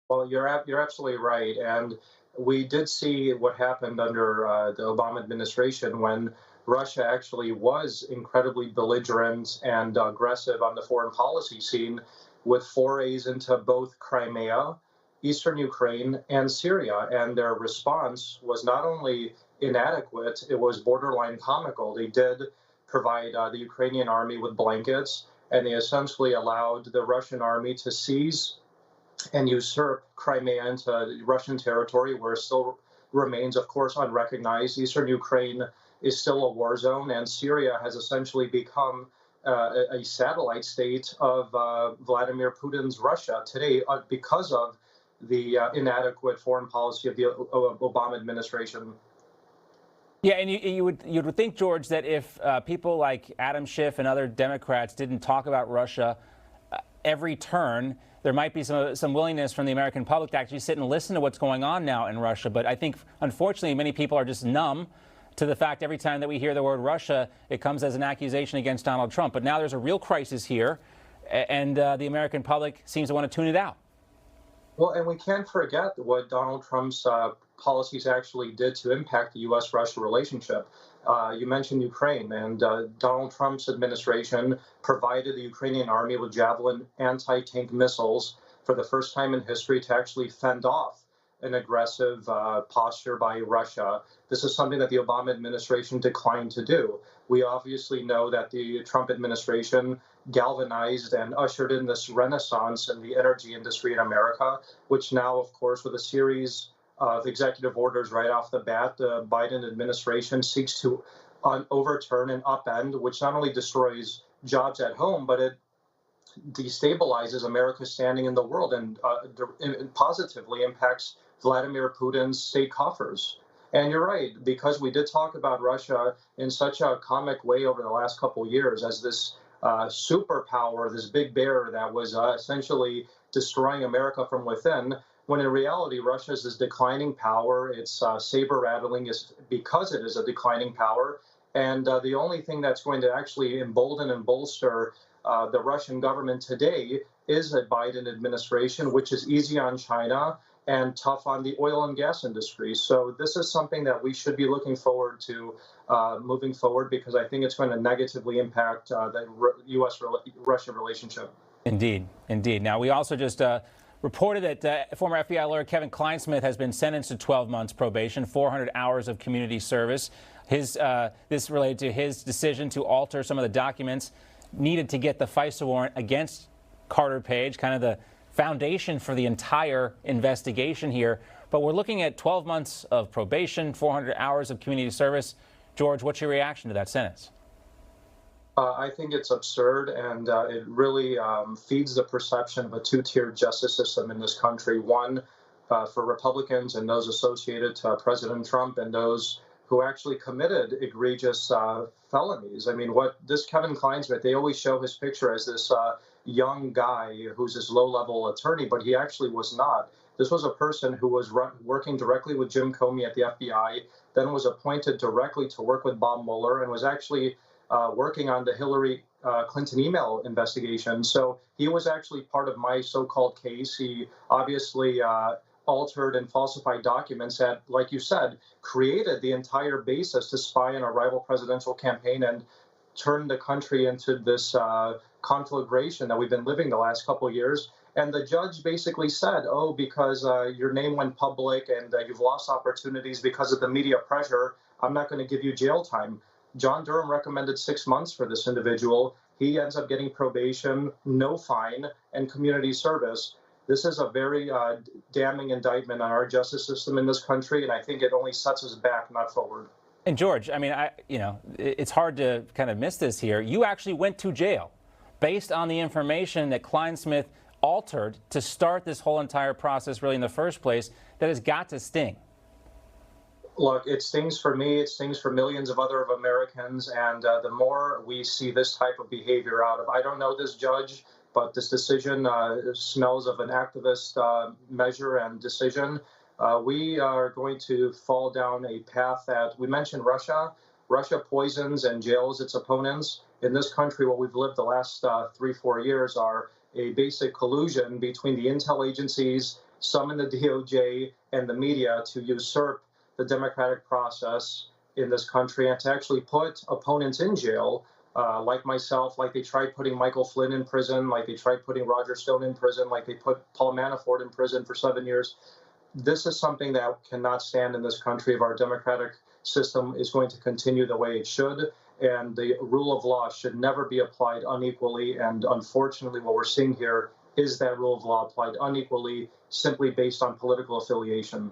Well, you're absolutely right, and we did see what happened under the Obama administration when Russia actually was incredibly belligerent and aggressive on the foreign policy scene, with forays into both Crimea, eastern Ukraine, and Syria, and their response was not only inadequate, it was borderline comical. They did provide the Ukrainian army with blankets, and they essentially allowed the Russian army to seize and usurp Crimea into Russian territory, where it still remains, of course, unrecognized. Eastern Ukraine is still a war zone, and Syria has essentially become a satellite state of Vladimir Putin's Russia today because of the inadequate foreign policy of the Obama administration. Yeah, and you would think, George, that if people like Adam Schiff and other Democrats didn't talk about Russia every turn, there might be some willingness from the American public to actually sit and listen to what's going on now in Russia. But I think, unfortunately, many people are just numb to the fact every time that we hear the word Russia, it comes as an accusation against Donald Trump. But now there's a real crisis here, and the American public seems to want to tune it out. Well, and we can't forget what Donald Trump's policies actually did to impact the U.S.-Russia relationship. You mentioned Ukraine, and Donald Trump's administration provided the Ukrainian army with Javelin anti-tank missiles for the first time in history to actually fend off an aggressive posture by Russia. This is something that the Obama administration declined to do. We obviously know that the Trump administration galvanized and ushered in this renaissance in the energy industry in America, which now, of course, with a series of executive orders right off the bat, the Biden administration seeks to overturn and upend, which not only destroys jobs at home, but it destabilizes America's standing in the world and positively impacts Vladimir Putin's state coffers. And you're right, because we did talk about Russia in such a comic way over the last couple of years as this superpower, this big bear that was essentially destroying America from within, when in reality, Russia is this declining power. It's saber rattling is because it is a declining power. And the only thing that's going to actually embolden and bolster the Russian government today is a Biden administration, which is easy on China and tough on the oil and gas industry. So this is something that we should be looking forward to moving forward, because I think it's going to negatively impact the U.S.-Russia relationship. Indeed, indeed. Now, we also just reported that former FBI lawyer Kevin Kleinsmith has been sentenced to 12 months probation, 400 hours of community service. This related to his decision to alter some of the documents needed to get the FISA warrant against Carter Page, kind of the foundation for the entire investigation here. But we're looking at 12 months of probation, 400 hours of community service. George, what's your reaction to that sentence? I think it's absurd, and it really feeds the perception of a two-tiered justice system in this country. One for Republicans and those associated to President Trump, and those who actually committed egregious felonies. I mean, what this Kevin Kleinsmith, they always show his picture as this young guy who's this low-level attorney, but he actually was not. This was a person who was working directly with Jim Comey at the FBI, then was appointed directly to work with Bob Mueller, and was actually working on the Hillary Clinton email investigation. So he was actually part of my so-called case. He obviously altered and falsified documents that, like you said, created the entire basis to spy on a rival presidential campaign and turn the country into this conflagration that we've been living the last couple of years. And the judge basically said, oh, because your name went public and you've lost opportunities because of the media pressure, I'm not going to give you jail time. John Durham recommended 6 months for this individual. He ends up getting probation, no fine, and community service. This is a very damning indictment on our justice system in this country, and I think it only sets us back, not forward. And George, I mean, it's hard to kind of miss this here. You actually went to jail based on the information that Kleinsmith altered to start this whole entire process really in the first place. That has got to sting. Look, it stings for me, it stings for millions of other Americans, and the more we see this type of behavior out of, I don't know this judge, but this decision smells of an activist measure and decision. We are going to fall down a path that, we mentioned Russia. Russia poisons and jails its opponents. In this country, what we've lived the last 3-4 years are a basic collusion between the intel agencies some in the DOJ and the media to usurp the democratic process in this country and to actually put opponents in jail, like myself, like they tried putting Michael Flynn in prison, like they tried putting Roger Stone in prison, like they put Paul Manafort in prison for 7 years. This is something that cannot stand in this country if our democratic system is going to continue the way it should. And the rule of law should never be applied unequally. And unfortunately, what we're seeing here is that rule of law applied unequally simply based on political affiliation.